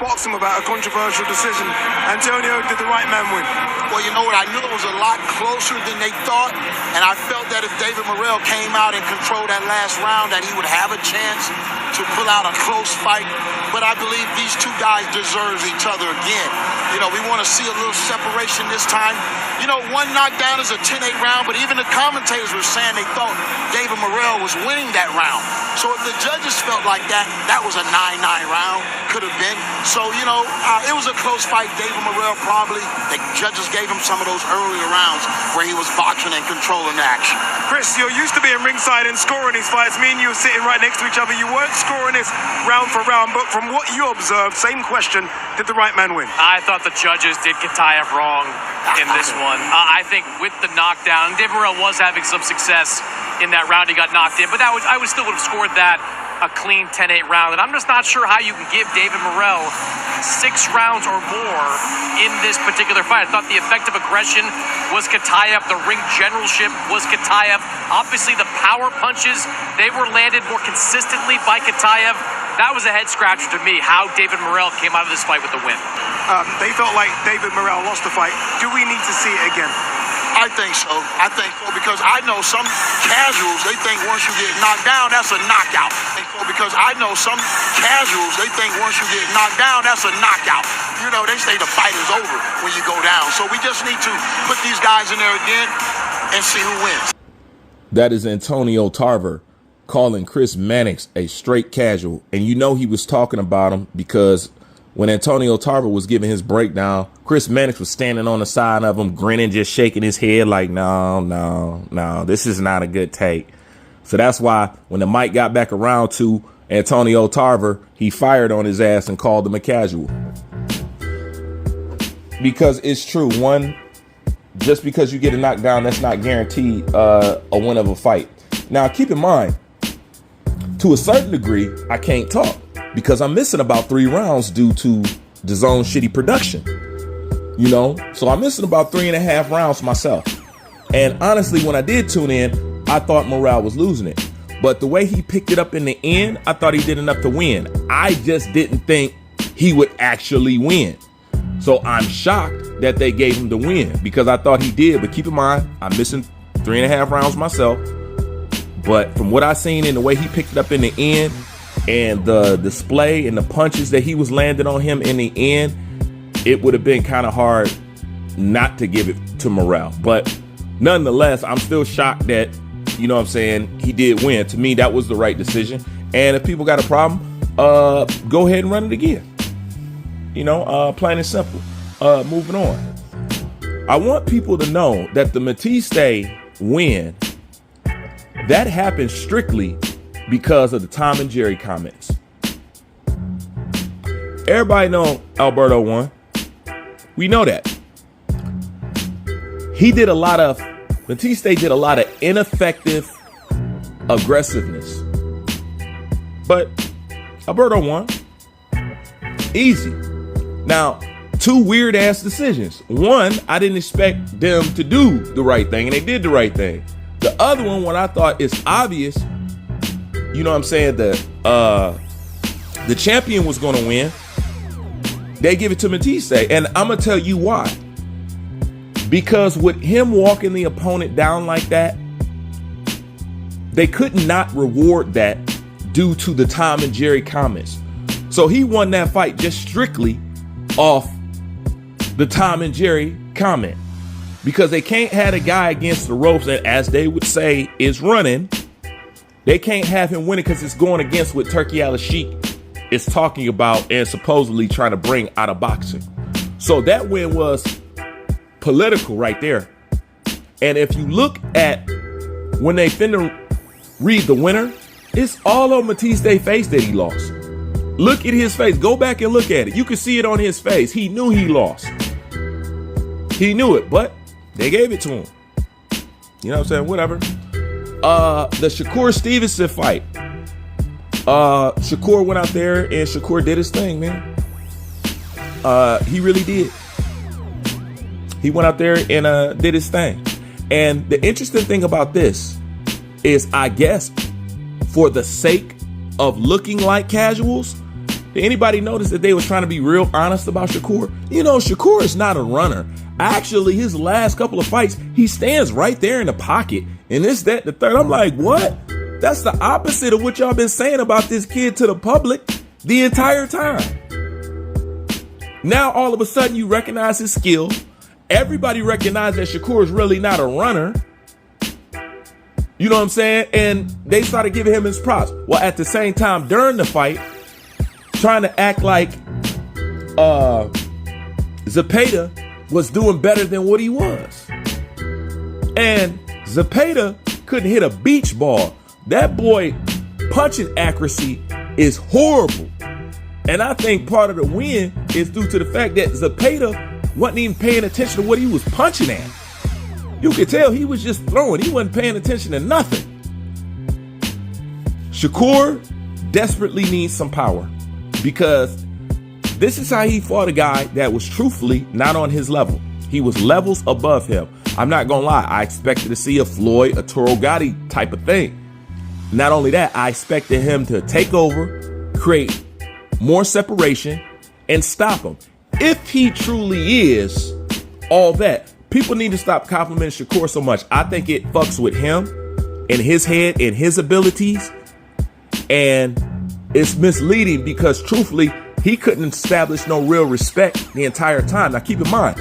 boxing about a controversial decision. Antonio, did the right man win? Well, you know what? I knew it was a lot closer than they thought, and I felt that if David Morrell came out and controlled that last round, that he would have a chance to pull out a close fight. But I believe these two guys deserve each other again. You know, we want to see a little separation this time. You know, one knockdown is a 10-8 round, but even the commentators were saying they thought David Morrell was winning that round. So if the judges felt like that, that was a 9-9 round, could have been. So, you know, it was a close fight. David Morrell probably, the judges gave him some of those earlier rounds where he was boxing and controlling the action. Chris, you're used to being ringside and scoring these fights. Me and you were sitting right next to each other. You weren't scoring this round for round, but from what you observed, same question, did the right man win? I thought the judges did Katayev wrong in this one. I think with the knockdown, David Morrell was having some success in that round. He got knocked in, but I would still would have scored that a clean 10-8 round. And I'm just not sure how you can give David Morrell 6 rounds or more in this particular fight. I thought the effective aggression was Katayev. The ring generalship was Katayev. Obviously, the power punches, they were landed more consistently by Katayev. That was a head scratcher to me, how David Morrell came out of this fight with the win. They felt like David Morrell lost the fight. Do we need to see it again? I think so. I think so because I know some casuals, they think once you get knocked down, that's a knockout. Because I know some casuals, they think once you get knocked down, that's a knockout. You know, they say the fight is over when you go down. So we just need to put these guys in there again and see who wins. That is Antonio Tarver calling Chris Mannix a straight casual. And you know he was talking about him because when Antonio Tarver was giving his breakdown, Chris Mannix was standing on the side of him, grinning, just shaking his head like, no, this is not a good take. So that's why when the mic got back around to Antonio Tarver, he fired on his ass and called him a casual. Because it's true. One, just because you get a knockdown, that's not guaranteed a win of a fight. Now, keep in mind, to a certain degree, I can't talk because I'm missing about 3 rounds due to DAZN's shitty production. You know, so I'm missing about 3.5 rounds myself. And honestly, when I did tune in, I thought Morrell was losing it. But the way he picked it up in the end, I thought he did enough to win. I just didn't think he would actually win. So I'm shocked that they gave him the win because I thought he did. But keep in mind, I'm missing 3.5 rounds myself. But from what I seen in the way he picked it up in the end and the display and the punches that he was landing on him in the end, it would have been kind of hard not to give it to Morrell. But nonetheless, I'm still shocked that, you know what I'm saying, he did win. To me, that was the right decision. And if people got a problem, go ahead and run it again. You know, plain and simple. Moving on. I want people to know that the Batiste win, that happened strictly because of the Tom and Jerry comments. Everybody know Alberto won. We know that. Batiste did a lot of ineffective aggressiveness. But Alberto won. Easy. Now, 2 weird ass decisions. One, I didn't expect them to do the right thing, and they did the right thing. The other one, when I thought it's obvious, you know what I'm saying, the champion was going to win, they give it to Batiste. And I'm going to tell you why. Because with him walking the opponent down like that, they could not reward that due to the Tom and Jerry comments. So he won that fight just strictly off the Tom and Jerry comment. Because they can't have a guy against the ropes and, as they would say, is running. They can't have him winning because it's going against what Turki Al-Sheikh is talking about and supposedly trying to bring out of boxing. So that win was political right there. And if you look at when they finna read the winner, it's all on Batiste's face that he lost. Look at his face. Go back and look at it. You can see it on his face. He knew he lost. He knew it, but they gave it to him. You know what I'm saying? Whatever. The Shakur Stevenson fight. Shakur went out there and Shakur did his thing, man. He really did. He went out there and did his thing. And the interesting thing about this is, I guess, for the sake of looking like casuals, Did anybody notice that they was trying to be real honest about Shakur? You know, Shakur is not a runner. Actually, his last couple of fights, he stands right there in the pocket. And this, that, the third. I'm like, what? That's the opposite of what y'all been saying about this kid to the public the entire time. Now, all of a sudden, you recognize his skill. Everybody recognized that Shakur is really not a runner. You know what I'm saying? And they started giving him his props. Well, at the same time, during the fight, trying to act like Zapeda was doing better than what he was. And Zapeda couldn't hit a beach ball. That boy punching accuracy is horrible. And I think part of the win is due to the fact that Zapeda wasn't even paying attention to what he was punching at. You could tell he was just throwing. He wasn't paying attention to nothing. Shakur desperately needs some power because this is how he fought a guy that was truthfully not on his level. He was levels above him. I'm not going to lie. I expected to see a Floyd, a Toro Gotti type of thing. Not only that, I expected him to take over, create more separation, and stop him. If he truly is all that, people need to stop complimenting Shakur so much. I think it fucks with him and his head and his abilities. And it's misleading because truthfully, he couldn't establish no real respect the entire time. Now keep in mind,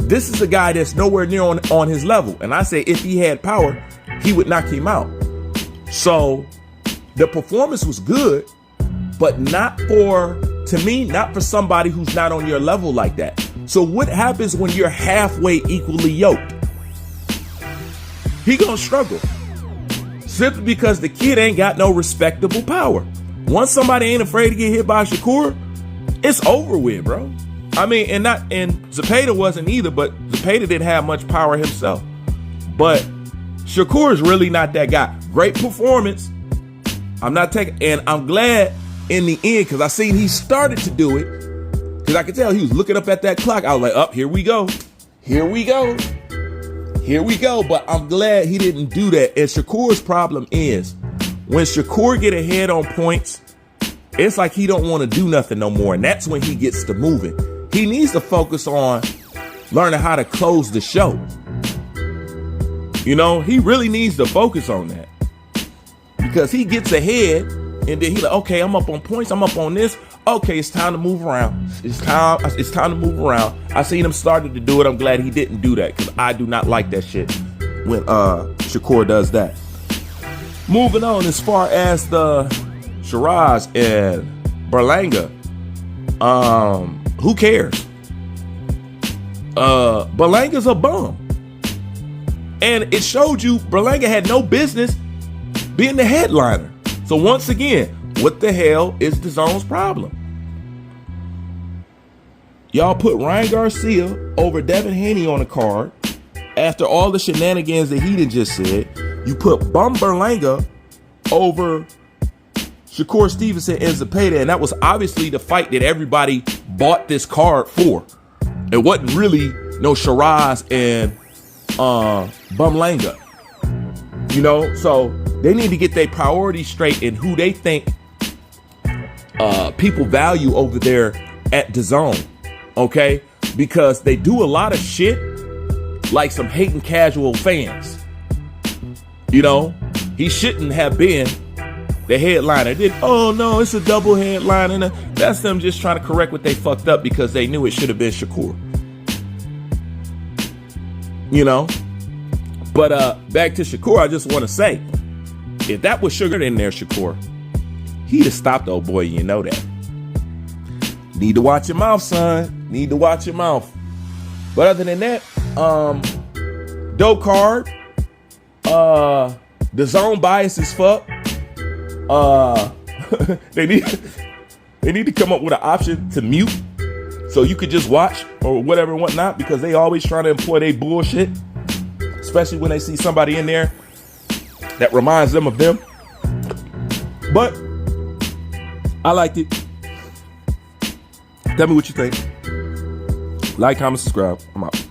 this is a guy that's nowhere near on his level. And I say if he had power, he would knock him out. So the performance was good, but not for somebody who's not on your level like that. So what happens when you're halfway equally yoked? He gonna struggle simply because the kid ain't got no respectable power. Once somebody ain't afraid to get hit by Shakur, it's over with, bro. I mean, and Zapeda wasn't either, but Zapeda didn't have much power himself. But Shakur is really not that guy. Great performance. And I'm glad in the end, because I seen he started to do it. Because I could tell he was looking up at that clock. I was like, oh, here we go. Here we go. Here we go. But I'm glad he didn't do that. And Shakur's problem is when Shakur get ahead on points, it's like he don't want to do nothing no more. And that's when he gets to moving. He needs to focus on learning how to close the show. You know, he really needs to focus on that. Because he gets ahead and then he like, okay, I'm up on points. I'm up on this. Okay, it's time to move around. It's time to move around. I seen him started to do it. I'm glad he didn't do that because I do not like that shit when Shakur does that. Moving on, as far as the Shiraz and Berlanga, who cares? Berlanga's a bum. And it showed you Berlanga had no business being the headliner. So once again, what the hell is DAZN's problem? Y'all put Ryan Garcia over Devin Haney on the card after all the shenanigans that he done just said. You put Bum Berlanga over Shakur Stevenson and Zapeda, and that was obviously the fight that everybody bought this card for. It wasn't really no Shiraz and Bumlanga. You know, so they need to get their priorities straight in who they think people value over there at DAZN, okay? Because they do a lot of shit like some hating casual fans. You know, he shouldn't have been the headliner. Then, oh no, it's a double headliner. That's them just trying to correct what they fucked up because they knew it should have been Shakur. You know? But back to Shakur, I just want to say, if that was sugar in there, Shakur, he'd have stopped old boy, you know that. Need to watch your mouth, son. Need to watch your mouth. But other than that, dope card. DAZN bias as fuck. They need to come up with an option to mute so you could just watch or whatever and whatnot, because they always trying to employ their bullshit, especially when they see somebody in there that reminds them of them. But I liked it. Tell me what you think. Like, comment, subscribe. I'm out.